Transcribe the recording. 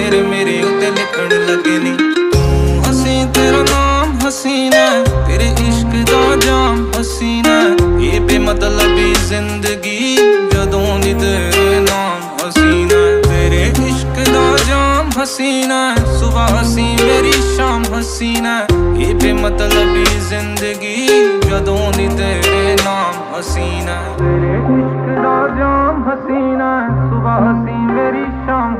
ਤੇਰੇ ਮੇਰੇ ਉੱਤੇ ਲਿਖਣ ਲੱਗੇ ਨੀ। ਤੂੰ ਹਸੀਂ ਤੇਰਾ ਨਾਮ ਹਸੀਨਾ, ਤੇਰੇ ਇਸ਼ਕ ਦਾ ਜਾਮ ਹਸੀਨਾ। ਇਹ ਬੇਮਤਲਬੀ ਜ਼ਿੰਦਗੀ ਜਦੋਂ ਦੀ ਤੇਰੇ ਨਾਮ ਹਸੀਨਾ। ਤੇਰੇ ਇਸ਼ਕ ਦਾ ਜਾਮ ਹਸੀਨਾ, ਸੁਬਹ ਹਸੀ ਮੇਰੀ ਸ਼ਾਮ ਹਸੀਨਾ। ਇਹ ਬੇਮਤਲਬੀ ਜ਼ਿੰਦਗੀ ਜਦੋਂ ਦੀ ਤੇਰੇ ਨਾਮ ਹਸੀਨਾ। ਤੇਰੇ ਇਸ਼ਕ ਦਾ ਜਾਮ ਹਸੀਨਾ, ਸੁਬਹ ਹਸੀ ਮੇਰੀ ਸ਼ਾਮ।